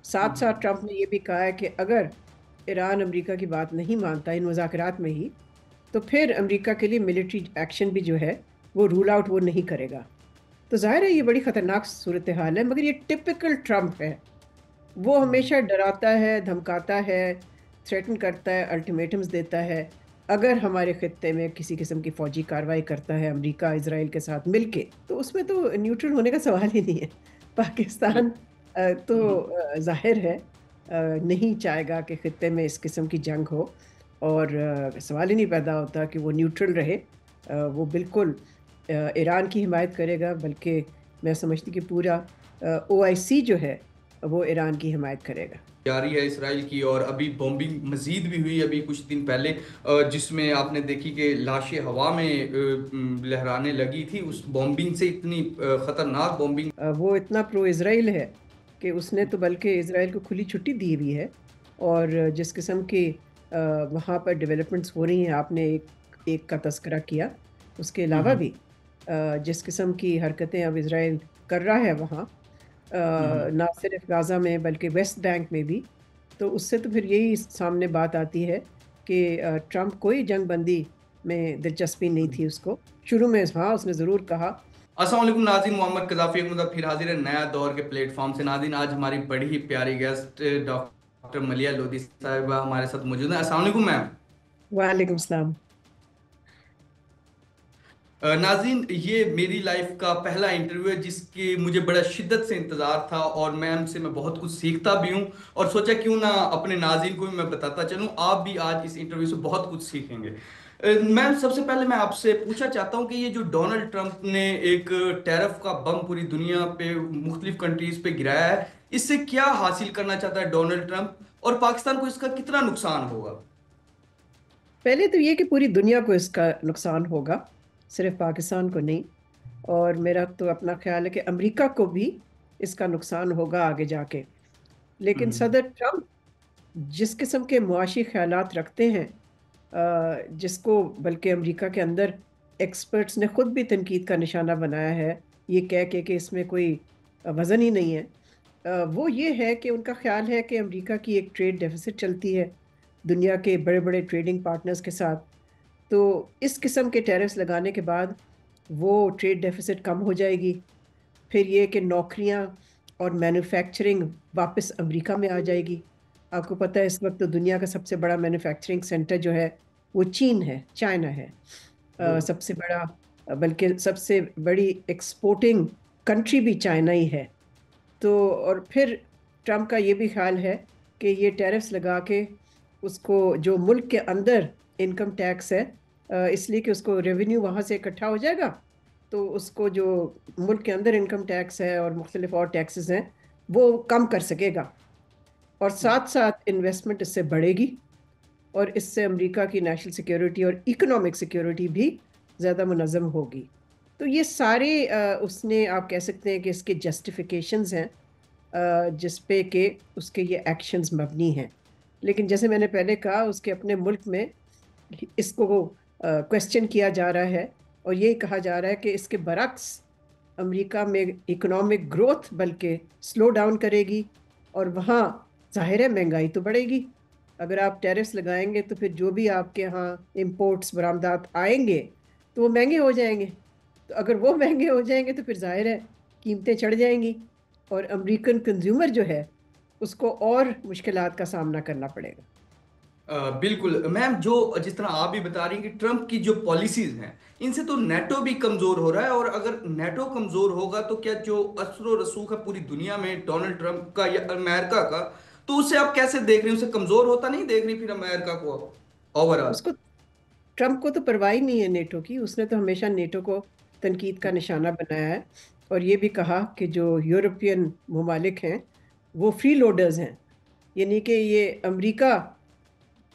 ساتھ ساتھ ٹرمپ نے یہ بھی کہا ہے کہ اگر ایران امریکہ کی بات نہیں مانتا ان مذاکرات میں ہی، تو پھر امریکہ کے لیے ملٹری ایکشن بھی جو ہے وہ رول آؤٹ وہ نہیں کرے گا۔ تو ظاہر ہے یہ بڑی خطرناک صورتحال ہے، مگر یہ ٹپکل ٹرمپ ہے۔ وہ ہمیشہ ڈراتا ہے، دھمکاتا ہے، تھریٹن کرتا ہے، الٹیمیٹمز دیتا ہے۔ اگر ہمارے خطے میں کسی قسم کی فوجی کارروائی کرتا ہے امریکہ اسرائیل کے ساتھ مل کے، تو اس میں تو نیوٹرل ہونے کا سوال ہی نہیں ہے۔ پاکستان تو ظاہر ہے نہیں چاہے گا کہ خطے میں اس قسم کی جنگ ہو، اور سوال ہی نہیں پیدا ہوتا کہ وہ نیوٹرل رہے۔ وہ بالکل ایران کی حمایت کرے گا، بلکہ میں سمجھتی کہ پورا OIC جو ہے وہ ایران کی حمایت کرے گا۔ جاری ہے اسرائیل کی، اور ابھی بومبنگ مزید بھی ہوئی ابھی کچھ دن پہلے، جس میں آپ نے دیکھی کہ لاشیں ہوا میں لہرانے لگی تھی اس بومبنگ سے، اتنی خطرناک بومبنگ۔ وہ اتنا پرو اسرائیل ہے کہ اس نے تو بلکہ اسرائیل کو کھلی چھٹی دی ہوئی ہے، اور جس قسم کی وہاں پر ڈیولپمنٹس ہو رہی ہیں، آپ نے ایک کا تذکرہ کیا، اس کے علاوہ بھی جس قسم کی حرکتیں اب اسرائیل کر رہا ہے وہاں، نہ صرف غازہ میں بلکہ ویسٹ بینک میں بھی، تو اس سے تو پھر یہی سامنے بات آتی ہے کہ ٹرمپ کوئی جنگ بندی میں دلچسپی نہیں تھی اس کو شروع میں۔ ہاں اس نے ضرور کہا۔ السلام علیکم ناظرین، محمد قذافی احمد پھر حاضر ہے نیا دور کے پلیٹ فارم سے۔ ناظرین آج ہماری بڑی ہی پیاری گیسٹ ڈاکٹر ملیہ لودھی صاحبہ ہمارے ساتھ موجود ہیں۔ السلام علیکم میم۔ وعلیکم السلام۔ ناظرین یہ میری لائف کا پہلا انٹرویو ہے جس کی مجھے بڑا شدت سے انتظار تھا، اور میم سے میں بہت کچھ سیکھتا بھی ہوں، اور سوچا کیوں نہ اپنے ناظرین کو بھی میں بتاتا چلوں، آپ بھی آج اس انٹرویو سے بہت کچھ سیکھیں گے۔ میم سب سے پہلے میں آپ سے پوچھنا چاہتا ہوں کہ یہ جو ڈونلڈ ٹرمپ نے ایک ٹیرف کا بم پوری دنیا پہ مختلف کنٹریز پہ گرایا ہے، اس سے کیا حاصل کرنا چاہتا ہے ڈونلڈ ٹرمپ، اور پاکستان کو اس کا کتنا نقصان ہوگا؟ پہلے تو یہ کہ پوری دنیا کو اس کا نقصان ہوگا، صرف پاکستان کو نہیں، اور میرا تو اپنا خیال ہے کہ امریکہ کو بھی اس کا نقصان ہوگا آگے جا کے۔ لیکن صدر ٹرمپ جس قسم کے معاشی خیالات رکھتے ہیں، جس کو بلکہ امریکہ کے اندر ایکسپرٹس نے خود بھی تنقید کا نشانہ بنایا ہے، یہ کہہ کے کہ اس میں کوئی وزن ہی نہیں ہے، وہ یہ ہے کہ ان کا خیال ہے کہ امریکہ کی ایک ٹریڈ ڈیفیسٹ چلتی ہے دنیا کے بڑے بڑے ٹریڈنگ پارٹنرز کے ساتھ۔ تو اس قسم کے ٹیرفز لگانے کے بعد وہ ٹریڈ ڈیفیسٹ کم ہو جائے گی، پھر یہ کہ نوکریاں اور مینوفیکچرنگ واپس امریکہ میں آ جائے گی۔ آپ کو پتہ ہے اس وقت تو دنیا کا سب سے بڑا مینوفیکچرنگ سینٹر جو ہے وہ چین ہے، چائنا ہے، سب سے بڑا، بلکہ سب سے بڑی ایکسپورٹنگ کنٹری بھی چائنا ہی ہے۔ تو اور پھر ٹرمپ کا یہ بھی خیال ہے کہ یہ ٹیرفز لگا کے اس کو جو ملک کے اندر انکم ٹیکس ہے، اس لیے کہ اس کو ریونیو وہاں سے اکٹھا ہو جائے گا، تو اس کو جو ملک کے اندر انکم ٹیکس ہے اور مختلف اور ٹیکسز ہیں وہ کم کر سکے گا، اور ساتھ ساتھ انویسٹمنٹ اس سے بڑھے گی، اور اس سے امریکہ کی نیشنل سیکیورٹی اور اکنامک سیکیورٹی بھی زیادہ منظم ہوگی۔ تو یہ سارے اس نے آپ کہہ سکتے ہیں کہ اس کے جسٹیفیکیشنز ہیں جس پہ کہ اس کے یہ ایکشنز مبنی ہیں۔ لیکن جیسے میں نے پہلے کہا، اس کے اپنے ملک میں اس کو کویسچن کیا جا رہا ہے، اور یہ کہا جا رہا ہے کہ اس کے برعکس امریکہ میں اکنامک گروتھ بلکہ سلو ڈاؤن کرے گی، اور وہاں ظاہر ہے مہنگائی تو بڑھے گی۔ اگر آپ ٹیرفز لگائیں گے تو پھر جو بھی آپ کے ہاں امپورٹس برآمدات آئیں گے تو وہ مہنگے ہو جائیں گے، تو اگر وہ مہنگے ہو جائیں گے تو پھر ظاہر ہے قیمتیں چڑھ جائیں گی، اور امریکن کنزیومر جو ہے اس کو اور مشکلات کا سامنا کرنا پڑے گا۔ بالکل میم، جو جس طرح آپ بھی بتا رہی ہیں کہ ٹرمپ کی جو پالیسیز ہیں ان سے تو نیٹو بھی کمزور ہو رہا ہے، اور اگر نیٹو کمزور ہوگا تو کیا جو اثر و رسوخ ہے پوری دنیا میں ڈونلڈ ٹرمپ کا یا امریکہ کا، تو اسے آپ کیسے دیکھ رہے ہیں؟ اسے کمزور ہوتا نہیں دیکھ رہی پھر امریکہ کو اوور آل؟ اس کو ٹرمپ کو تو پرواہ ہی نہیں ہے نیٹو کی، اس نے تو ہمیشہ نیٹو کو تنقید کا نشانہ بنایا ہے، اور یہ بھی کہا کہ جو یورپین ممالک ہیں وہ فری لوڈرز ہیں، یعنی کہ یہ امریکہ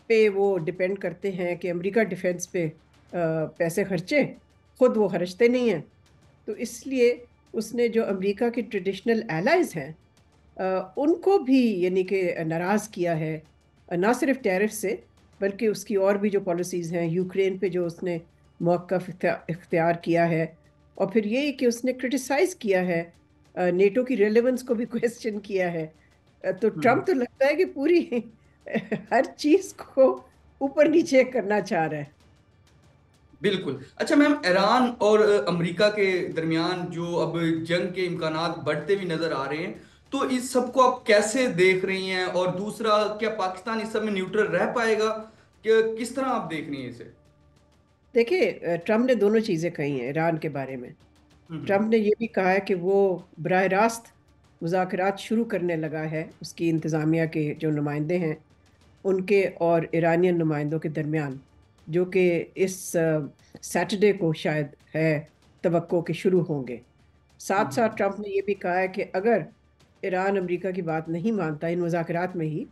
پہ وہ ڈپینڈ کرتے ہیں کہ امریکہ ڈیفنس پہ پیسے خرچے، خود وہ خرچتے نہیں ہیں۔ تو اس لیے اس نے جو امریکہ کی ٹریڈیشنل ایلائز ہیں ان کو بھی یعنی کہ ناراض کیا ہے، نہ صرف ٹیرف سے بلکہ اس کی اور بھی جو پالیسیز ہیں، یوکرین پہ جو اس نے موقف اختیار کیا ہے، اور پھر یہی کہ اس نے کرٹیسائز کیا ہے نیٹو کی ریلیونس کو بھی کویسچن کیا ہے، तो हम्म। ट्रम्प तो लगता है कि पूरी हर चीज को ऊपर नीचे करना चाह रहा है। बिल्कुल। अच्छा मैम, ईरान और अमेरिका के दरमियान जो अब जंग के इम्कानात बढ़ते हुए नजर आ रहे हैं, तो इस सब को आप कैसे देख रही हैं? और दूसरा, क्या पाकिस्तान इस सब में न्यूट्रल रह पाएगा? कि किस तरह आप देख रही हैं इसे? देखिए, ट्रम्प ने दोनों चीजें कही हैं ईरान के बारे में। हम्म। ट्रम्प ने ये भी कहा है कि वो बराह रास्त मुज़ाकरात शुरू करने लगा है उसकी इंतज़ामिया के जो नुमाइंदे हैं उनके और ईरानियन नुमाइंदों के दरमियान, जो कि इस सैटरडे को शायद है तवक्को के शुरू होंगे। साथ साथ हम्म। ट्रम्प ने यह भी कहा है कि अगर ईरान अमेरिका की बात नहीं मानता इन मुज़ाकरात में ही,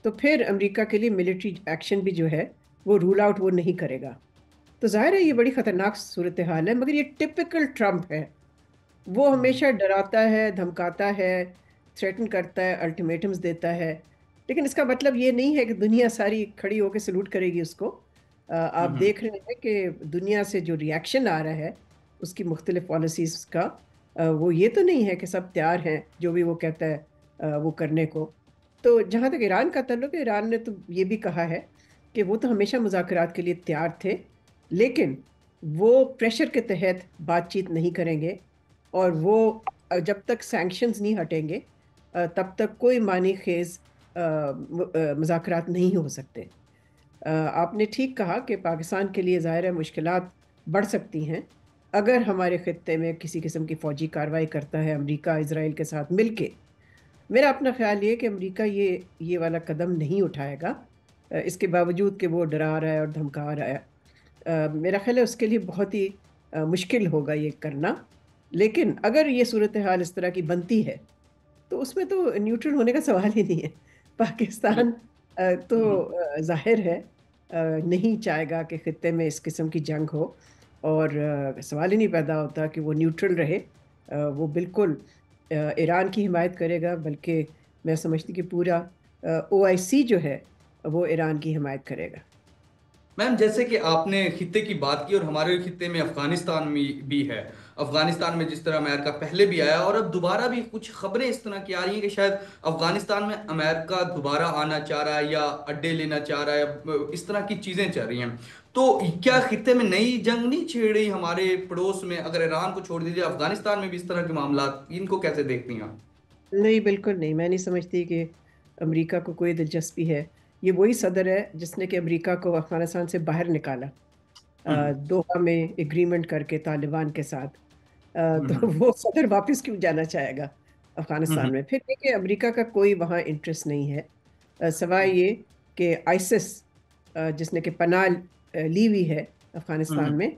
तो फिर अमेरिका के लिए मिलिट्री एक्शन भी जो है वो रूल आउट वो नहीं करेगा। तो जाहिर है ये बड़ी खतरनाक सूरत हाल है, मगर ये टिपिकल ट्रम्प है। वो हम्म। हमेशा डराता है, धमकाता है, थ्रेटन करता है, अल्टीमेटम्स देता है। लेकिन इसका मतलब ये नहीं है कि दुनिया सारी खड़ी होकर सलूट करेगी उसको। आप हम्म। देख रहे हैं कि दुनिया से जो रिएक्शन आ रहा है उसकी मुख्तलिफ पॉलिसीज का, वो ये तो नहीं है कि सब तैयार हैं जो भी वो कहता है वो करने को। तो जहाँ तक ईरान का ताल्लुक है, ईरान ने तो ये भी कहा है कि वो तो हमेशा मुज़ाकरात के लिए तैयार थे, लेकिन वो प्रेशर के तहत बातचीत नहीं करेंगे। और वो जब तक सैंक्शंस नहीं हटेंगे तब तक कोई मानी खेज मुज़ाकरात नहीं हो सकते। आपने ठीक कहा कि पाकिस्तान के लिए ज़ाहिर है मुश्किलात बढ़ सकती हैं अगर हमारे खत्ते में किसी किस्म की फ़ौजी कार्रवाई करता है अमेरिका इसराइल के साथ मिलके। मेरा अपना ख्याल ये है कि अमेरिका ये वाला कदम नहीं उठाएगा, इसके बावजूद कि वो डरा रहा है और धमका रहा है। मेरा ख्याल है उसके लिए बहुत ही मुश्किल होगा ये करना। लेकिन अगर ये सूरत हाल इस तरह की बनती है तो उसमें तो न्यूट्रल होने का सवाल ही नहीं है। पाकिस्तान तो हम्म। जाहिर है नहीं चाहेगा कि खित्ते में इस किस्म की जंग हो। और सवाल ही नहीं पैदा होता कि वो न्यूट्रल रहे। वो बिल्कुल ईरान की हिमायत करेगा, बल्कि मैं समझती कि पूरा OIC जो है वो ईरान की हिमायत करेगा। मैम, जैसे कि आपने खित्ते की बात की, और हमारे खित्ते में अफगानिस्तान में भी है। अफगानिस्तान में जिस तरह अमेरिका पहले भी आया, और अब दोबारा भी कुछ खबरें इस तरह की आ रही हैं कि शायद अफगानिस्तान में अमेरिका दोबारा आना चाह रहा है या अड्डे लेना चाह रहा है। इस तरह की चीजें चल रही हैं। तो क्या खित्ते में नई जंग नहीं छेड़ रही हमारे पड़ोस में? अगर ईरान को छोड़ दीजिए, अफगानिस्तान में भी इस तरह के मामला, इनको कैसे देखती हैं आप? नहीं, बिल्कुल नहीं, मैं नहीं समझती कि अमेरिका को कोई दिलचस्पी है। ये वही सदर है जिसने कि अमेरिका को अफगानिस्तान से बाहर निकाला, हम्म। दोहा में एग्रीमेंट करके तालिबान के साथ। तो हम्म। वो सदर वापस क्यों जाना चाहेगा अफगानिस्तान हम्म। में? फिर देखिए, अमेरिका का कोई वहाँ इंटरेस्ट नहीं है, सिवाय ये कि आइसिस जिसने कि पनाह ली हुई है अफगानिस्तान हम्म। में,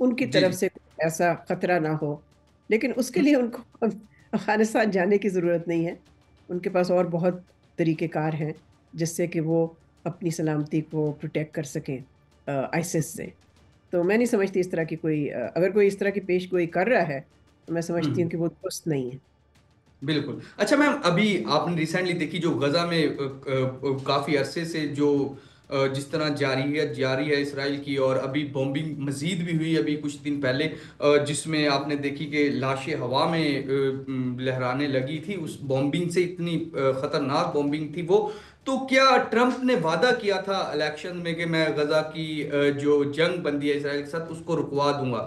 उनकी जी तरफ जी। से कोई ऐसा खतरा ना हो। लेकिन उसके हम्म। लिए उनको अफगानिस्तान जाने की ज़रूरत नहीं है। उनके पास और बहुत तरीक़ेकार हैं जिससे कि वो अपनी सलामती को प्रोटेक्ट कर सकें आइसिस से। तो मैं नहीं समझती इस तरह की कोई अगर कोई इस तरह की पेश गोई कर रहा है तो मैं समझती हूँ हम्म। कि वो दुरुस्त नहीं है। बिल्कुल। अच्छा मैम, अभी आपने रिसेंटली देखी जो गजा में काफी अरसे से जो जिस तरह जारी है इसराइल की, और अभी बॉम्बिंग मजीद भी हुई अभी कुछ दिन पहले, जिसमें आपने देखी कि लाशें हवा में लहराने लगी थी। उस बॉम्बिंग से, इतनी खतरनाक बॉम्बिंग थी वो। तो क्या ट्रंप ने वादा किया था इलेक्शन में कि मैं गजा की जो जंग बंदी है इसराइल के साथ उसको रुकवा दूंगा?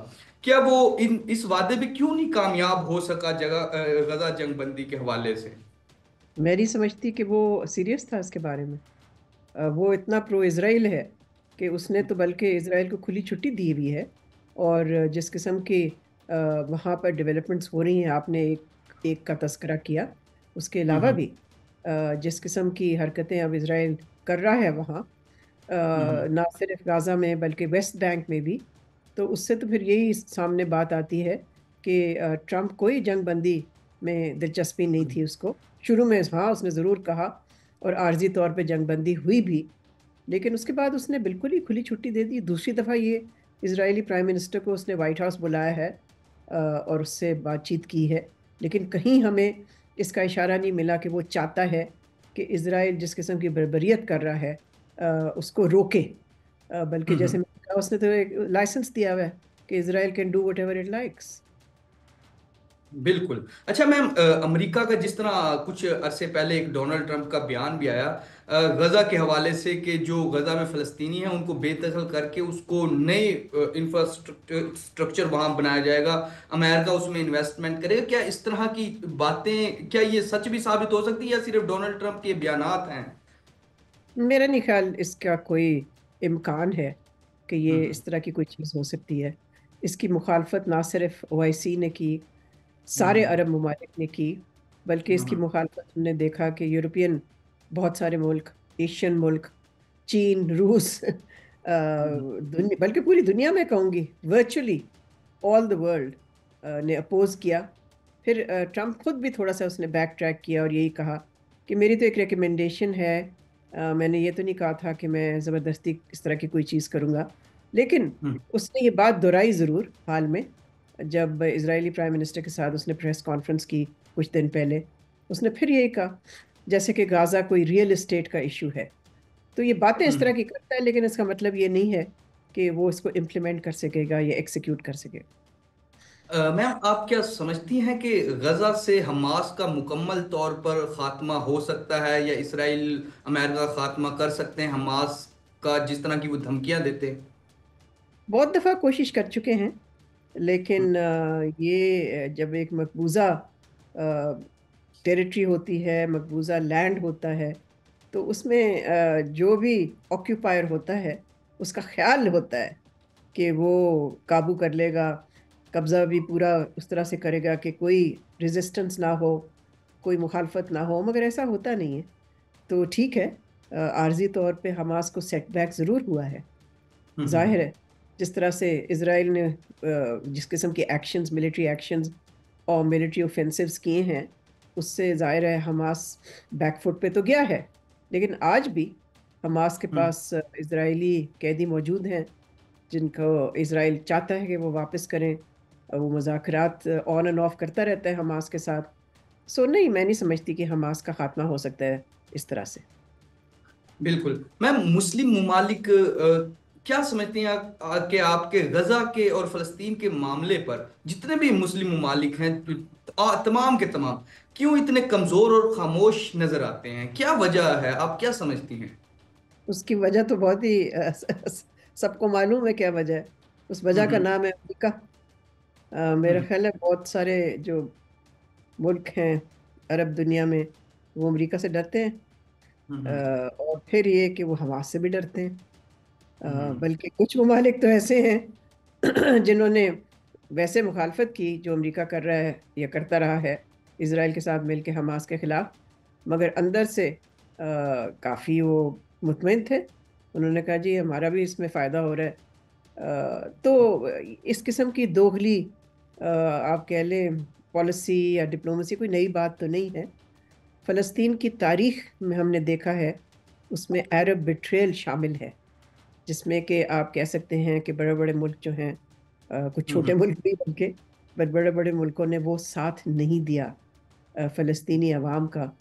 क्या वो इस वादे पे क्यों नहीं कामयाब हो सका गजा जंग बंदी के हवाले से? मैं नहीं समझती कि वो सीरियस था इसके बारे में। वो इतना प्रो इसराइल है कि उसने तो बल्कि इसराइल को खुली छुट्टी दी हुई है। और जिस किस्म की वहाँ पर डेवलपमेंट्स हो रही हैं, आपने एक का तस्करा किया, उसके अलावा हम्म। भी जिस किस्म की हरकतें अब इसराइल कर रहा है वहाँ, हम्म। ना सिर्फ गाज़ा में बल्कि वेस्ट बैंक में भी। तो उससे तो फिर यही सामने बात आती है कि ट्रंप कोई जंग बंदी में दिलचस्पी नहीं हम्म। थी उसको। शुरू में हाँ उसने ज़रूर कहा और आर्जी तौर पे जंग बंदी हुई भी, लेकिन उसके बाद उसने बिल्कुल ही खुली छुट्टी दे दी। दूसरी दफ़ा ये इजरायली प्राइम मिनिस्टर को उसने वाइट हाउस बुलाया है और उससे बातचीत की है। लेकिन कहीं हमें इसका इशारा नहीं मिला कि वो चाहता है कि इसराइल जिस किस्म की बर्बरियत कर रहा है उसको रोके। बल्कि जैसे हम्म। मैंने कहा, उसने तो एक लाइसेंस दिया हुआ है कि Israel can do what ever it likes. बिल्कुल। अच्छा मैम, अमेरिका का जिस तरह कुछ अरसे पहले एक डोनाल्ड ट्रंप का बयान भी आया गजा के हवाले से, कि जो गजा में फ़लस्तीनी है उनको बेदखल करके उसको नए इंफ्रास्ट्रक्चर वहां बनाया जाएगा, अमेरिका उसमें इन्वेस्टमेंट करेगा, क्या इस तरह की बातें, क्या ये सच भी साबित हो सकती है या सिर्फ डोनाल्ड ट्रंप के बयानात हैं? मेरा नहीं ख्याल इसका कोई इम्कान है कि ये हम्म। इस तरह की कोई चीज़ हो सकती है। इसकी मुखालफत ना सिर्फ ओआईसी ने की, सारे हम्म। अरब ममालिक ने की, बल्कि इसकी हम्म। मुखालफत हमने देखा कि यूरोपियन बहुत सारे मुल्क, एशियन मुल्क, चीन, रूस, हम्म। बल्कि पूरी दुनिया में कहूँगी, वर्चुअली ऑल द वर्ल्ड ने अपोज किया। फिर ट्रम्प खुद भी थोड़ा सा उसने बैक ट्रैक किया और यही कहा कि मेरी तो एक रिकमेंडेशन है, मैंने ये तो नहीं कहा था कि मैं ज़बरदस्ती इस तरह की कोई चीज़ करूँगा। लेकिन हम्म। उसने ये बात दोहराई ज़रूर हाल में, जब इजरायली प्राइम मिनिस्टर के साथ उसने प्रेस कॉन्फ्रेंस की कुछ दिन पहले। उसने फिर यही कहा जैसे कि गाज़ा कोई रियल एस्टेट का इशू है। तो ये बातें इस तरह हम्म। की करता है, लेकिन इसका मतलब ये नहीं है कि वो इसको इम्प्लीमेंट कर सकेगा या एक्सिक्यूट कर सकेगा। मैम, आप क्या समझती हैं कि गजा से हमास का मुकम्मल तौर पर खात्मा हो सकता है, या इसराइल अमेरिका खात्मा कर सकते हैं हमास का, जिस तरह की वो धमकियां देते हैं? बहुत दफ़ा कोशिश कर चुके हैं, लेकिन ये जब एक मकबूजा टेरिटरी होती है, मकबूजा लैंड होता है, तो उसमें जो भी ऑक्यूपायर होता है उसका ख्याल होता है कि वो काबू कर लेगा, कब्जा भी पूरा उस तरह से करेगा कि कोई रेजिस्टेंस ना हो, कोई मुखालफत ना हो, मगर ऐसा होता नहीं है। तो ठीक है, आर्जी तौर पे हमास को सेटबैक ज़रूर हुआ है, हम्म। जाहिर है। जिस तरह से इसराइल ने जिस किस्म के एक्शंस, मिलिट्री एक्शंस और मिलिट्री ऑफेंसिव्स किए हैं, उससे जाहिर है हमास बैकफुट पे तो गया है। लेकिन आज भी हमास के हम्म। पास इजरायली कैदी मौजूद हैं जिनको इसराइल चाहता है कि वो वापस करें। वो मुज़ाकरात ऑन एंड ऑफ करता रहता है हमास के साथ। सो नहीं, मैं नहीं समझती कि हमास का खात्मा हो सकता है इस तरह से। बिल्कुल मैम। मुस्लिम ममालिक क्या समझती हैं कि आपके गजा के और फलस्तीन के मामले पर जितने भी मुस्लिम ममालिक हैं, तमाम के तमाम क्यों इतने कमजोर और खामोश नजर आते हैं? क्या वजह है, आप क्या समझती हैं? उसकी वजह तो बहुत ही सबको मालूम है क्या वजह है। उस वजह का हम्म। नाम है अमेरिका। मेरा हम्म। ख्याल है बहुत सारे जो मुल्क हैं अरब दुनिया में, वो अमेरिका से डरते हैं। हम्म। और फिर ये कि वो हमास से भी डरते हैं। हम्म। बल्कि कुछ ममालिक तो ऐसे हैं जिन्होंने वैसे मुखालफत की जो अमेरिका कर रहा है या करता रहा है इसराइल के साथ मिलकर हमास के खिलाफ, मगर अंदर से काफ़ी वो मुतमईन थे। उन्होंने कहा जी हमारा भी इसमें फ़ायदा हो रहा है। तो इस किस्म की दोगली आप कह लें पॉलिसी या डिप्लोमेसी कोई नई बात तो नहीं है। फ़लस्तीन की तारीख में हमने देखा है उसमें अरब बिट्रेयल शामिल है, जिसमें कि आप कह सकते हैं कि बड़े बड़े मुल्क जो हैं, कुछ छोटे हम्म। मुल्क भी बल्कि, बट बड़े बड़े मुल्कों ने वो साथ नहीं दिया फ़लस्तीनी अवाम का,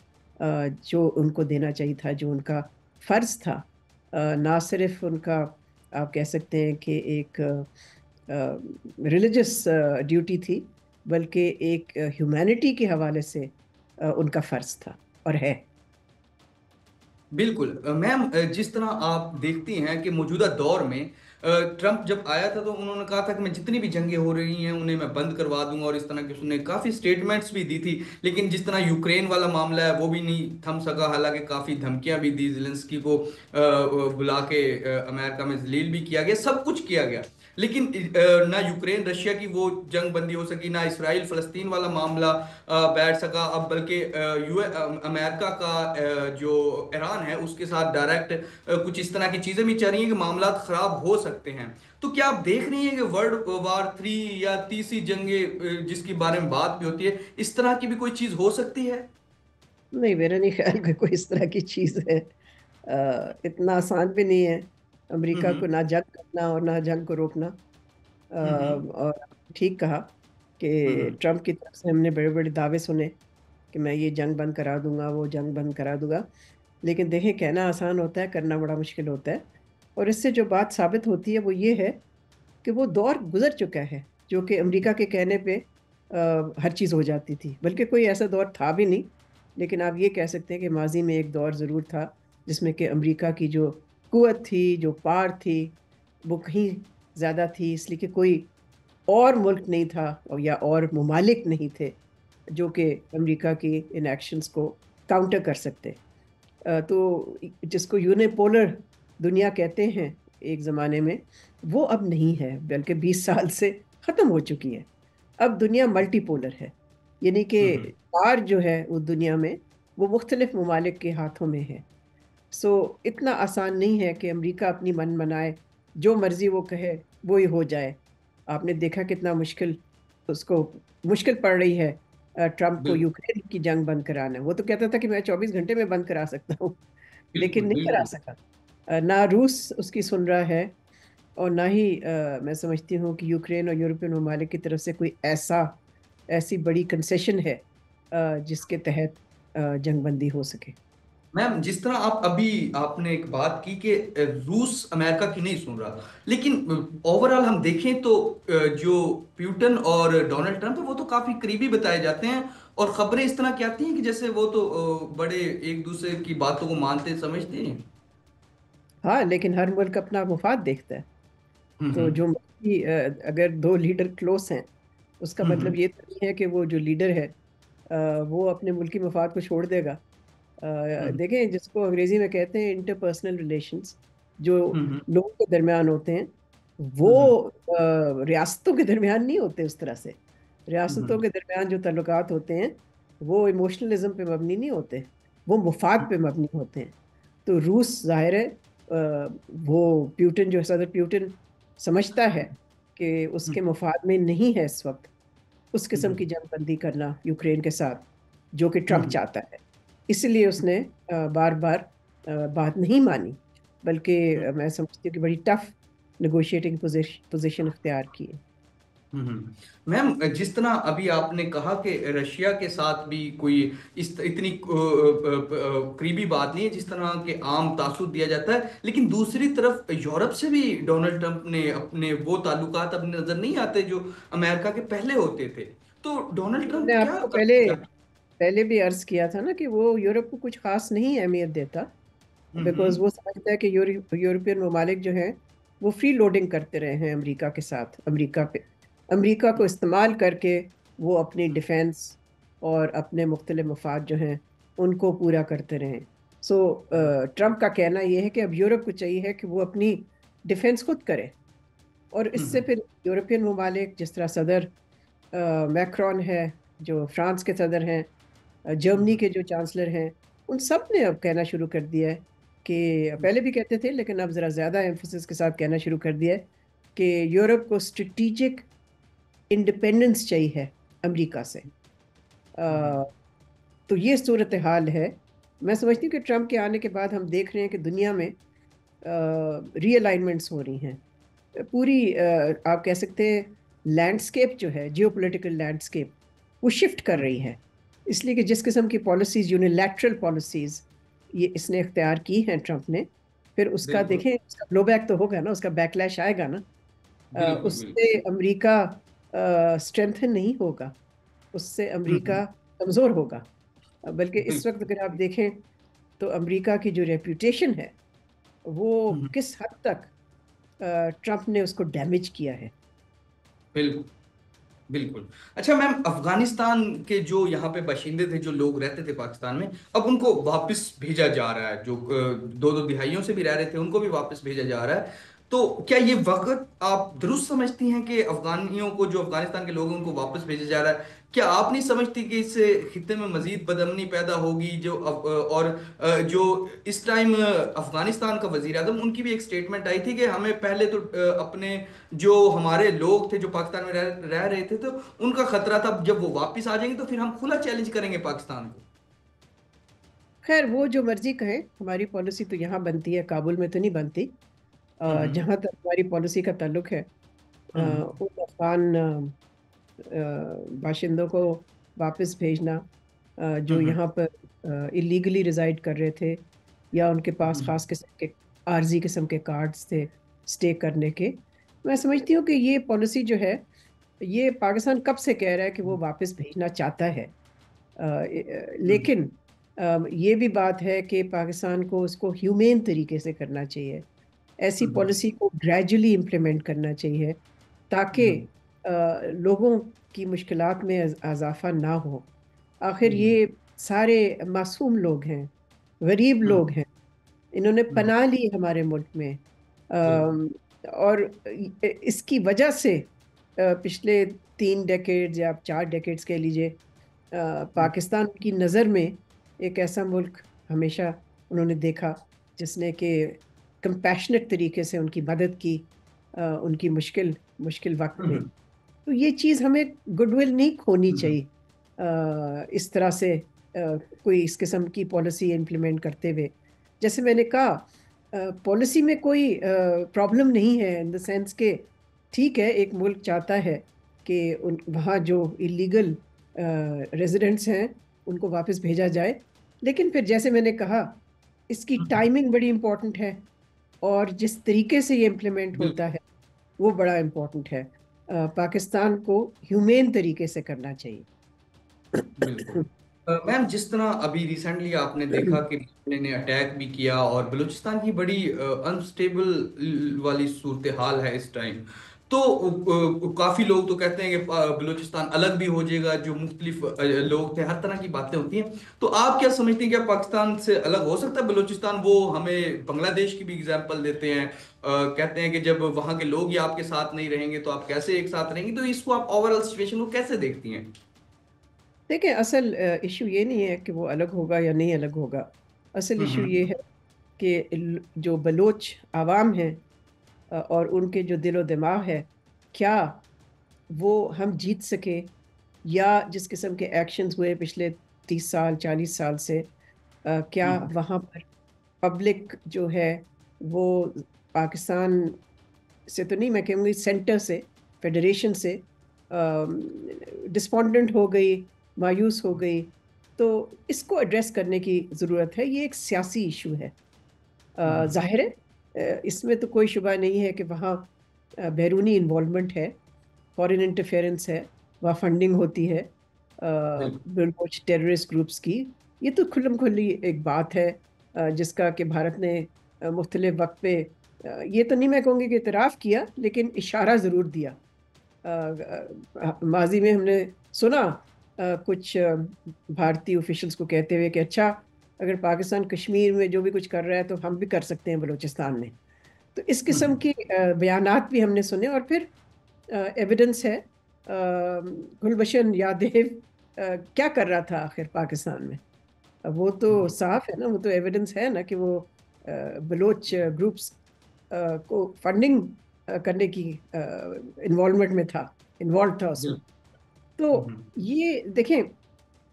जो उनको देना चाहिए था, जो उनका फ़र्ज़ था। ना सिर्फ उनका आप कह सकते हैं कि एक रिलीजियस ड्यूटी थी, बल्कि एक ह्यूमैनिटी के हवाले से उनका फ़र्ज़ था और है। बिल्कुल मैम, जिस तरह आप देखती हैं कि मौजूदा दौर में ट्रंप जब आया था तो उन्होंने कहा था कि मैं जितनी भी जंगें हो रही हैं उन्हें मैं बंद करवा दूंगा, और इस तरह की उसने काफी स्टेटमेंट्स भी दी थी। लेकिन जिस तरह यूक्रेन वाला मामला है वो भी नहीं थम सका, हालांकि काफी धमकियां भी दी जेलेंस्की को, बुला के अमेरिका में जलील भी किया गया, सब कुछ किया गया। लेकिन ना यूक्रेन रशिया की वो जंग बंदी हो सकी, ना इसराइल फलस्तीन वाला मामला बैठ सका। अब बल्कि अमेरिका का जो ईरान है उसके साथ डायरेक्ट कुछ इस तरह की चीजें भी चल रही हैं कि मामला खराब हो सकते हैं। तो क्या आप देख रही हैं कि वर्ल्ड वॉर 3 या तीसरी जंगे जिसके बारे में बात भी होती है, इस तरह की भी कोई चीज हो सकती है? नहीं, मेरा नहीं ख्याल कि कोई इस तरह की चीज़ है। इतना आसान भी नहीं है अमेरिका को हम्म। ना जंग करना और ना जंग को रोकना। हम्म। और ठीक कहा कि हम्म। ट्रम्प की तरफ से हमने बड़े बड़े दावे सुने कि मैं ये जंग बंद करा दूंगा, वो जंग बंद करा दूंगा। लेकिन देखिए, कहना आसान होता है, करना बड़ा मुश्किल होता है। और इससे जो बात साबित होती है वो ये है कि वो दौर गुजर चुका है, जो कि अमेरिका के कहने पे ہر چیز ہو جاتی تھی، بلکہ کوئی ایسا دور تھا بھی نہیں، لیکن آپ یہ کہہ سکتے ہیں کہ ماضی میں ایک دور ضرور تھا جس میں کہ امریکہ کی جو قوت تھی، جو پار تھی، وہ کہیں زیادہ تھی، اس لیے کہ کوئی اور ملک نہیں تھا یا اور ممالک نہیں تھے جو کہ امریکہ کی ان ایکشنز کو کاؤنٹر کر سکتے۔ تو جس کو یونیپولر دنیا کہتے ہیں ایک زمانے میں، وہ اب نہیں ہے، بلکہ 20 سال سے ختم ہو چکی ہے۔ اب دنیا ملٹی پولر ہے، یعنی کہ ہوں پار جو ہے اس دنیا میں وہ مختلف ممالک کے ہاتھوں میں ہے۔ سو اتنا آسان نہیں ہے کہ امریکہ اپنی من منائے، جو مرضی وہ کہے وہی ہو جائے۔ آپ نے دیکھا کتنا مشکل اس کو مشکل پڑ رہی ہے ٹرمپ کو بالکل یوکرین کی جنگ بند کرانا۔ وہ تو کہتا تھا کہ میں 24 گھنٹے میں بند کرا سکتا ہوں، بالکل لیکن نہیں کرا بالکل سکا۔ نہ روس اس کی سن رہا ہے، اور نہ ہی میں سمجھتی ہوں کہ یوکرین اور یورپین ممالک کی طرف سے کوئی ایسی بڑی کنسیشن ہے جس کے تحت جنگ بندی ہو سکے۔ میم، جس طرح آپ نے ایک بات کی کہ روس امریکہ کی نہیں سن رہا، لیکن اوور آل ہم دیکھیں تو جو پیوٹن اور ڈونلڈ ٹرمپ ہے وہ تو کافی قریبی بتائے جاتے ہیں، اور خبریں اس طرح کی آتی ہیں کہ جیسے وہ تو بڑے ایک دوسرے کی باتوں کو مانتے سمجھتے ہیں۔ ہاں، لیکن ہر ملک اپنا مفاد دیکھتا ہے۔ تو ہوں جو مرضی اگر دو لیڈر کلوز ہیں، اس کا ہوں مطلب یہ تو نہیں ہے کہ وہ جو لیڈر ہے وہ اپنے ملکی مفاد کو چھوڑ دے گا۔ ہوں دیکھیں، جس کو انگریزی میں کہتے ہیں انٹرپرسنل ریلیشنز، جو ہوں لوگوں کے درمیان ہوتے ہیں، وہ ہوں ریاستوں کے درمیان نہیں ہوتے اس طرح سے۔ ہوں ریاستوں کے درمیان جو تعلقات ہوتے ہیں وہ ایموشنلزم پہ مبنی نہیں ہوتے، وہ مفاد پہ مبنی ہوتے ہیں۔ تو روس ظاہر ہے وہ پیوٹن، جو صدر پیوٹن سمجھتا ہے کہ اس کے مفاد میں نہیں ہے اس وقت اس قسم کی جنگ بندی کرنا یوکرین کے ساتھ جو کہ ٹرمپ چاہتا ہے، اس لیے اس نے بار بار بات نہیں مانی، بلکہ میں سمجھتی ہوں کہ بڑی ٹف نیگوشیٹنگ پوزیشن اختیار کی ہے۔ ہوں میم، جس طرح ابھی آپ نے کہا کہ رشیا کے ساتھ بھی کوئی اتنی قریبی بات نہیں ہے جس طرح کے عام تاثر دیا جاتا ہے، لیکن دوسری طرف یورپ سے بھی ڈونلڈ ٹرمپ نے اپنے وہ تعلقات اب نظر نہیں آتے جو امریکہ کے پہلے ہوتے تھے، تو ڈونلڈ میں نے ٹرمپ آپ کیا کو کرتے ہیں؟ پہلے بھی عرض کیا تھا نا کہ وہ یورپ کو کچھ خاص نہیں اہمیت دیتا، بیکاز وہ سمجھتا ہے کہ یورپین ممالک جو ہیں وہ فری لوڈنگ کرتے رہے ہیں امریکہ کے ساتھ، امریکہ کو استعمال کر کے وہ اپنی ڈیفenس اور اپنے مختلف مفاد جو ہیں ان کو پورا کرتے رہیں۔ سو ٹرمپ کا کہنا یہ ہے کہ اب یورپ کو چاہیے ہے کہ وہ اپنی ڈیفenس خود کرے، اور اس سے پھر یورپین ممالک جس طرح صدر میکرون ہے جو فرانس کے صدر ہیں، جرمنی کے جو چانسلر ہیں، ان سب نے اب کہنا شروع کر دیا ہے کہ پہلے بھی کہتے تھے لیکن اب ذرا زیادہ ایمفسس کے ساتھ کہنا شروع کر دیا ہے کہ یورپ کو اسٹریٹجک انڈیپینڈنس چاہیے ہے امریکہ سے۔ تو یہ صورتحال ہے۔ میں سمجھتی ہوں کہ ٹرمپ کے آنے کے بعد ہم دیکھ رہے ہیں کہ دنیا میں ری الائنمنٹس ہو رہی ہیں، پوری آپ کہہ سکتے ہیں لینڈسکیپ جو ہے، جیو پولیٹیکل لینڈسکیپ، وہ شفٹ کر رہی ہے، اس لیے کہ جس قسم کی پالیسیز، یونیلیٹرل پالیسیز یہ اس نے اختیار کی ہیں ٹرمپ نے، پھر اس کا بالکل دیکھیں اس کا بلو بیک تو ہوگا نا، اس کا بیک لیش آئے گا نا۔ بالکل اس بالکل سے امریکہ اسٹرینتھن نہیں ہوگا، اس سے امریکہ کمزور ہوگا، بلکہ اس بالکل وقت اگر آپ دیکھیں تو امریکہ کی جو ریپوٹیشن ہے وہ کس حد تک ٹرمپ نے اس کو ڈیمیج کیا ہے۔ بالکل بالکل۔ اچھا میم، افغانستان کے جو یہاں پہ باشندے تھے، جو لوگ رہتے تھے پاکستان میں، اب ان کو واپس بھیجا جا رہا ہے، جو دو دو دہائیوں سے بھی رہ رہے تھے ان کو بھی واپس بھیجا جا رہا ہے، تو کیا یہ وقت آپ درست سمجھتی ہیں کہ افغانیوں کو، جو افغانستان کے لوگوں کو واپس بھیجا جا رہا ہے، کیا آپ نہیں سمجھتی کہ اس سے خطے میں مزید بدامنی پیدا ہوگی؟ اور جو اس ٹائم افغانستان کا وزیر اعظم، ان کی بھی ایک سٹیٹمنٹ آئی تھی کہ ہمیں پہلے تو اپنے جو ہمارے لوگ تھے جو پاکستان میں رہ رہے تھے تو ان کا خطرہ تھا، جب وہ واپس آ جائیں گے تو پھر ہم کھلا چیلنج کریں گے پاکستان کو۔ خیر، وہ جو مرضی کہیں، ہماری پالیسی تو یہاں بنتی ہے، کابل میں تو نہیں بنتی۔ ہوں جہاں تک ہماری پالیسی کا تعلق ہے، ہوں ان افغان باشندوں کو واپس بھیجنا جو ہوں یہاں پر اللیگلی ریزائڈ کر رہے تھے، یا ان کے پاس ہوں خاص قسم کے عارضی قسم کے کارڈز تھے اسٹے کرنے کے، میں سمجھتی ہوں کہ یہ پالیسی جو ہے یہ پاکستان کب سے کہہ رہا ہے کہ وہ واپس بھیجنا چاہتا ہے، لیکن یہ بھی بات ہے کہ پاکستان کو اس کو ہیومین طریقے سے کرنا چاہیے، ایسی پالیسی کو گریجولی امپلیمنٹ کرنا چاہیے تاکہ لوگوں کی مشکلات میں اضافہ نہ ہو۔ آخر یہ سارے معصوم لوگ ہیں، غریب لوگ ہیں، انہوں نے پناہ لی ہمارے ملک میں، بالکل اور اس کی وجہ سے پچھلے 3 ڈیکیڈز یا 4 ڈیکیڈز کہہ لیجئے، پاکستان کی نظر میں ایک ایسا ملک ہمیشہ انہوں نے دیکھا جس نے کہ کمپیشنٹ طریقے سے ان کی مدد کی ان کی مشکل مشکل وقت میں۔ تو یہ چیز ہمیں گڈ ول نہیں کھونی چاہیے اس طرح سے کوئی اس قسم کی پالیسی امپلیمنٹ کرتے ہوئے۔ جیسے میں نے کہا پالیسی میں کوئی پرابلم نہیں ہے، ان دا سینس کہ ٹھیک ہے ایک ملک چاہتا ہے کہ وہاں جو ایلیگل ریزیڈنٹس ہیں ان کو واپس بھیجا جائے، لیکن پھر جیسے میں نے کہا اس کی ٹائمنگ بڑی امپورٹنٹ ہے، اور جس طریقے سے یہ امپلیمنٹ ہوتا ہے وہ بڑا امپورٹنٹ ہے۔ پاکستان کو ہیومین طریقے سے کرنا چاہیے۔ بالکل میم، جس طرح ابھی ریسنٹلی آپ نے دیکھا کہ نے اٹیک بھی کیا اور بلوچستان کی بڑی انسٹیبل والی صورتحال ہے اس ٹائم، تو کافی لوگ تو کہتے ہیں کہ بلوچستان الگ بھی ہو جائے گا، جو مختلف لوگ تھے، ہر طرح کی باتیں ہوتی ہیں، تو آپ کیا سمجھتے ہیں کہ پاکستان سے الگ ہو سکتا ہے بلوچستان؟ وہ ہمیں بنگلہ دیش کی بھی اگزامپل دیتے ہیں، کہتے ہیں کہ جب وہاں کے لوگ ہی آپ کے ساتھ نہیں رہیں گے تو آپ کیسے ایک ساتھ رہیں گے؟ تو اس کو آپ اوور آل سچویشن کو کیسے دیکھتی ہیں؟ دیکھیں اصل ایشو یہ نہیں ہے کہ وہ الگ ہوگا یا نہیں الگ ہوگا، اصل ایشو ہوں یہ ہے کہ جو بلوچ عوام ہیں اور ان کے جو دل و دماغ ہے، کیا وہ ہم جیت سکے، یا جس قسم کے ایکشنز ہوئے پچھلے 30 سال 40 سال سے، کیا ہوں وہاں پر پبلک جو ہے وہ پاکستان سے تو نہیں، میں کہوں گی سینٹر سے، فیڈریشن سے ڈسپونڈنٹ ہو گئی، مایوس ہو گئی؟ تو اس کو ایڈریس کرنے کی ضرورت ہے، یہ ایک سیاسی ایشو ہے۔ ہوں ظاہر ہے اس میں تو کوئی شبہ نہیں ہے کہ وہاں بیرونی انوالومنٹ ہے، فورن انٹرفیئرنس ہے، وہاں فنڈنگ ہوتی ہے بالکل بلوچ ٹیررسٹ گروپس کی، یہ تو کھلم کھلی ایک بات ہے جس کا کہ بھارت نے مختلف وقت پہ یہ تو نہیں میں کہوں گی کہ اعتراف کیا، لیکن اشارہ ضرور دیا۔ ماضی میں ہم نے سنا کچھ بھارتی آفیشلز کو کہتے ہوئے کہ اچھا اگر پاکستان کشمیر میں جو بھی کچھ کر رہا ہے تو ہم بھی کر سکتے ہیں بلوچستان میں۔ تو اس قسم کی بیانات بھی ہم نے سنے، اور پھر ایویڈنس ہے۔ گلبشن یادیو کیا کر رہا تھا آخر پاکستان میں؟ وہ تو صاف ہے نا، وہ تو ایویڈنس ہے نا کہ وہ بلوچ گروپس کو فنڈنگ کرنے کی انوالومنٹ میں تھا، انوالو تھا اس میں۔ بالکل تو یہ دیکھیں،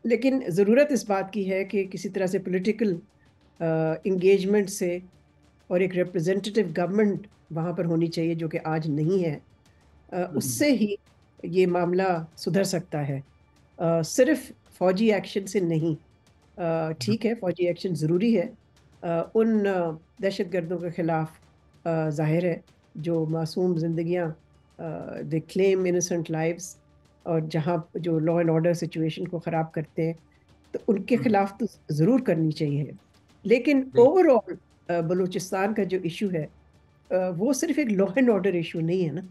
لیکن ضرورت اس بات کی ہے کہ کسی طرح سے پولیٹیکل انگیجمنٹ سے، اور ایک ریپرزینٹیو گورنمنٹ وہاں پر ہونی چاہیے جو کہ آج نہیں ہے، اس سے ہی یہ معاملہ سدھر سکتا ہے، صرف فوجی ایکشن سے نہیں۔ ٹھیک ہے فوجی ایکشن ضروری ہے ان دہشت گردوں کے خلاف، ظاہر ہے جو معصوم زندگیاں، دے کلیم انسنٹ لائفز، اور جہاں جو لا اینڈ آرڈر سچویشن کو خراب کرتے ہیں، تو ان کے خلاف تو ضرور کرنی چاہیے۔ لیکن اوور آل بلوچستان کا جو ایشو ہے وہ صرف ایک لا اینڈ آرڈر ایشو نہیں ہے نا،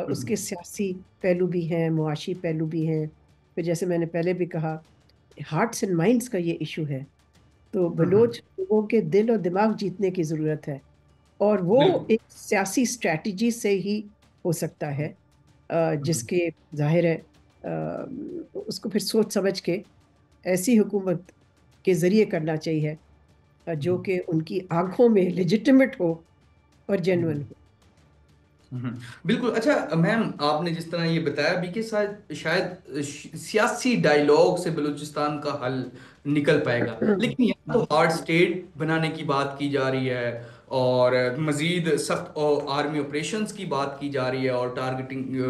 اس کے سیاسی پہلو بھی ہیں، معاشی پہلو بھی ہیں، پھر جیسے میں نے پہلے بھی کہا ہارٹس اینڈ مائنڈس کا یہ ایشو ہے۔ تو بلوچ لوگوں کے دل اور دماغ جیتنے کی ضرورت ہے، اور وہ بالکل ایک سیاسی اسٹریٹجی سے ہی ہو سکتا ہے، جس کے ظاہر ہے اس کو پھر سوچ سمجھ کے ایسی حکومت کے ذریعے کرنا چاہیے جو کہ ان کی آنکھوں میں لیجٹمیٹ ہو اور جینوئن ہو۔ بالکل اچھا میم، آپ نے جس طرح یہ بتایا بھی کہ شاید سیاسی ڈائیلاگ سے بلوچستان کا حل نکل پائے گا، لیکن یہاں تو ہارڈ اسٹیٹ بنانے کی بات کی جا رہی ہے، اور مزید سخت آرمی آپریشنز کی بات کی جا رہی ہے، اور ٹارگٹنگ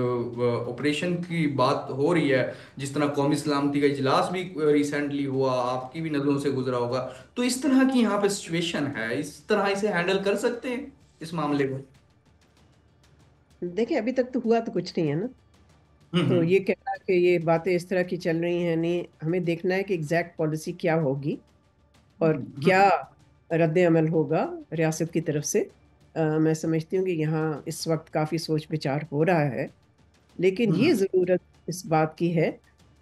آپریشن کی بات ہو رہی ہے، جس طرح قومی سلامتی کا اجلاس بھی ریسنٹلی ہوا، آپ کی بھی نظروں سے گزرا ہوگا، تو اس طرح کی یہاں پہ سچویشن ہے، اس طرح اسے ہینڈل کر سکتے ہیں اس معاملے کو؟ دیکھیں ابھی تک تو ہوا تو کچھ نہیں ہے نا، तो हम्म। ये कहना कि ये बातें इस तरह की चल रही हैं, नहीं, हमें देखना है कि एग्जैक्ट पॉलिसी क्या होगी और क्या हम्म। रद्द अमल होगा रियासत की तरफ से। मैं समझती हूँ कि यहाँ इस वक्त काफ़ी सोच विचार हो रहा है, लेकिन ये हम्म। ज़रूरत इस बात की है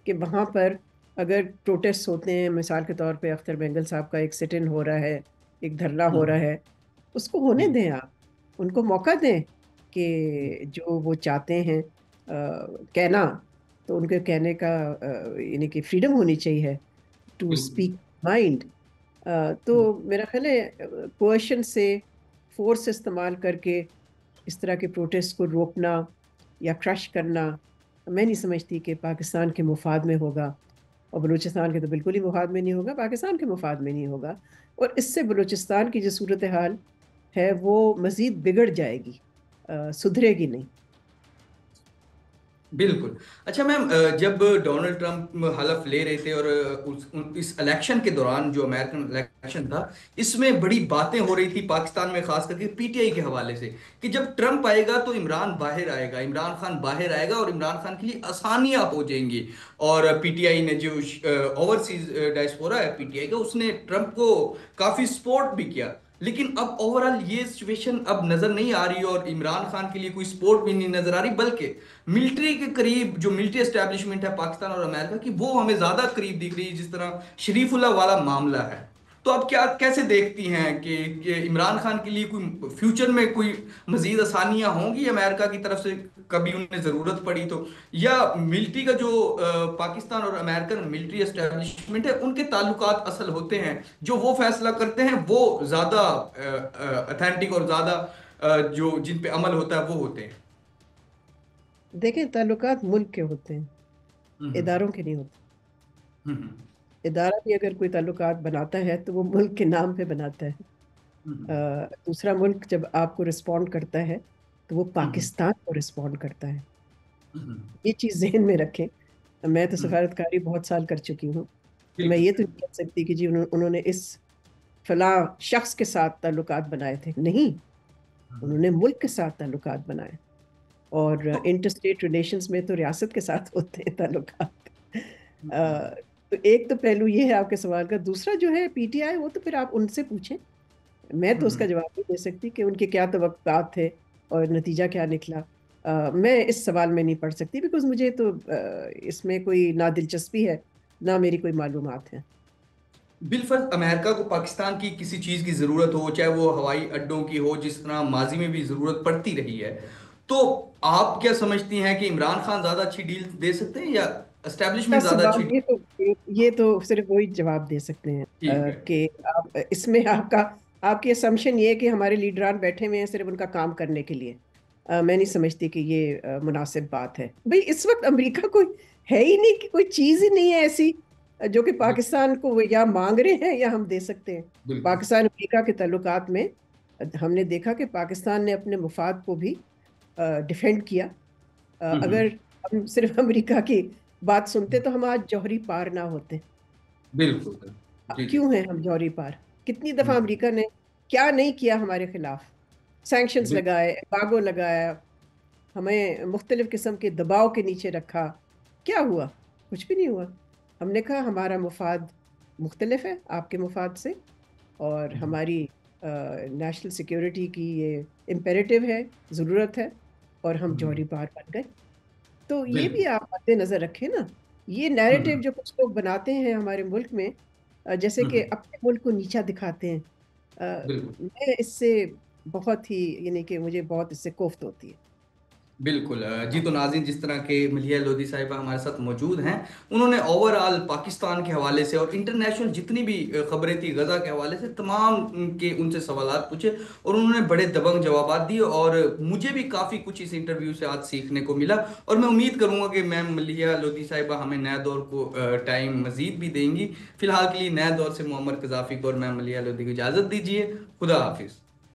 कि वहाँ पर अगर प्रोटेस्ट होते हैं, मिसाल के तौर पे अख्तर बेंगल साहब का एक सिट इन हो रहा है, एक धरना हो रहा हम्म। है, उसको होने जी। दें आप, उनको मौका दें कि जो वो चाहते हैं कहना, तो उनके कहने का यानी कि फ्रीडम होनी चाहिए टू बिल्कुल। Speak mind. तो मेरा ख्याल है कोएशन से, फोर्स इस्तेमाल करके इस तरह के प्रोटेस्ट को रोकना या क्रश करना, मैं नहीं समझती कि पाकिस्तान के मुफाद में होगा। और बलूचिस्तान के तो बिल्कुल ही मुफाद में नहीं होगा, पाकिस्तान के मुफाद में नहीं होगा। और इससे बलूचिस्तान की जो सूरत हाल है वो मजीद बिगड़ जाएगी, सुधरेगी नहीं। बिल्कुल। अच्छा मैम, जब डोनाल्ड ट्रंप हलफ ले रहे थे और इस इलेक्शन के दौरान जो अमेरिकन इलेक्शन था, इसमें बड़ी बातें हो रही थी पाकिस्तान में, खास करके पीटीआई के हवाले से, कि जब ट्रंप आएगा तो इमरान बाहर आएगा, इमरान खान बाहर आएगा और इमरान खान के लिए आसानियां हो जाएंगी। और पीटीआई ने जो ओवरसीज डायस्पोरा है पीटीआई का, उसने ट्रंप को काफी सपोर्ट भी किया। लेकिन अब ओवरऑल ये सिचुएशन अब नजर नहीं आ रही, और इमरान खान के लिए कोई सपोर्ट भी नहीं नजर आ रही, बल्कि मिलिट्री के करीब जो मिलिट्री एस्टेब्लिशमेंट है पाकिस्तान और अमेरिका की, वो हमें ज्यादा करीब दिख रही है, जिस तरह शरीफुल्लाह वाला मामला है। तो आप क्या कैसे देखती हैं कि इमरान खान के लिए कोई फ्यूचर में कोई मजीद आसानियां होंगी अमेरिका की तरफ से, कभी उन्हें जरूरत पड़ी तो, या मिलिट्री का जो पाकिस्तान और अमेरिकन मिलिट्री एस्टेब्लिशमेंट है उनके ताल्लुकात असल होते हैं, जो वो फैसला करते हैं वो ज्यादा अथेंटिक और ज्यादा जो जिन पे अमल होता है वो होते हैं? देखें, ताल्लुकात मुल्क के होते हैं, हम्म। इदारों के नहीं होते। हम्म। इदारा भी अगर कोई ताल्लुकात बनाता है तो वो मुल्क के नाम पे बनाता है। हम्म। दूसरा मुल्क जब आपको रिस्पॉन्ड करता है तो वो हम्म। पाकिस्तान को रिस्पॉन्ड करता है। हम्म। ये चीज़ जहन में रखें। मैं तो हम्म। सफारतकारी बहुत साल कर चुकी हूँ, तो मैं ये तो बिल्कुल। नहीं कह सकती कि जी उन्होंने इस फलां शख्स के साथ ताल्लुकात बनाए थे, नहीं, हम्म। उन्होंने मुल्क के साथ ताल्लुकात बनाए। और तो इंटर स्टेट रिलेशंस में तो रियासत के साथ होते हैं ताल्लुकात। हम्म। तो एक तो पहलू ये है आपके सवाल का। दूसरा जो है पीटीआई, वो तो फिर आप उनसे पूछें, मैं तो उसका हम्म। जवाब नहीं दे सकती कि उनके क्या तवक्कुआत थे और नतीजा क्या निकला। मैं इस सवाल में नहीं पढ़ सकती, बिकॉज मुझे तो इसमें कोई ना दिलचस्पी है, ना मेरी कोई मालूमात है। बिलफर्ज अमेरिका को पाकिस्तान की किसी चीज की जरूरत हो, चाहे वो हवाई अड्डों की हो, जिस तरह माजी में भी जरूरत पड़ती रही है, तो आप क्या समझती हैं कि इमरान खान ज्यादा अच्छी डील दे सकते हैं या का एस्टेब्लिशमेंट ज्यादा सवाल, अच्छी डील? ये तो सिर्फ वही जवाब दे सकते हैं ठीक है। कि आप इसमें आपकी असम्पशन ये है कि हमारे लीडरान बैठे हुए हैं सिर्फ उनका काम करने के लिए। मैं नहीं समझती कि ये मुनासिब बात है। भाई इस वक्त अमेरिका कोई है ही नहीं, कि कोई चीज ही नहीं है ऐसी जो कि बिल- पाकिस्तान को वो या मांग रहे हैं या हम दे सकते हैं। बिल्कुल। पाकिस्तान अमेरिका के ताल्लुकात में हमने देखा कि पाकिस्तान ने अपने मुफाद को भी डिफेंड किया। अगर हम्म। हम सिर्फ अमेरिका की बात सुनते तो हम आज जौहरी पार ना होते। बिल्कुल। जी जी। क्यों हैं हम जौहरी पार? कितनी दफा हम्म। अमेरिका ने क्या नहीं किया हमारे खिलाफ, सैंक्शंस बिल- लगाए, एम्बार्गो लगाया, हमें मुख्तलिफ किस्म के दबाव के नीचे रखा। क्या हुआ? कुछ भी नहीं हुआ। हमने कहा हमारा मुफाद मुख्तलिफ है आपके मुफाद से, और हमारी नेशनल सिक्योरिटी की ये इम्पेरेटिव है, ज़रूरत है, और हम हम्म। जौहरी पार बन गए। तो ये भी बिल्कुल। आप मद्देनजर रखें ना। ये नैरेटिव हम्म। जो कुछ लोग बनाते हैं हमारे मुल्क में, जैसे कि हम्म। अपने मुल्क को नीचा दिखाते हैं, बिल्कुल। मैं इससे बहुत ही, यानी कि मुझे बहुत इससे कोफ्त होती है। बिल्कुल। जी, तो नाज़रीन, जिस तरह के मलिहा लोधी साहिबा हमारे साथ मौजूद हैं, उन्होंने ओवरऑल पाकिस्तान के हवाले से और इंटरनेशनल जितनी भी खबरें थी गज़ा के हवाले से तमाम के उनसे सवालात पूछे, और उन्होंने बड़े दबंग जवाबात दिए, और मुझे भी काफ़ी कुछ इस इंटरव्यू से आज सीखने को मिला। और मैं उम्मीद करूंगा कि मैम मलिहा लोधी साहिबा हमें नए दौर को टाइम मजीद भी देंगी। फिलहाल के लिए नए दौर से मोहम्मद कजाफी को और मैम मलिहा लोधी को इजाज़त दीजिए। खुदा हाफिज़।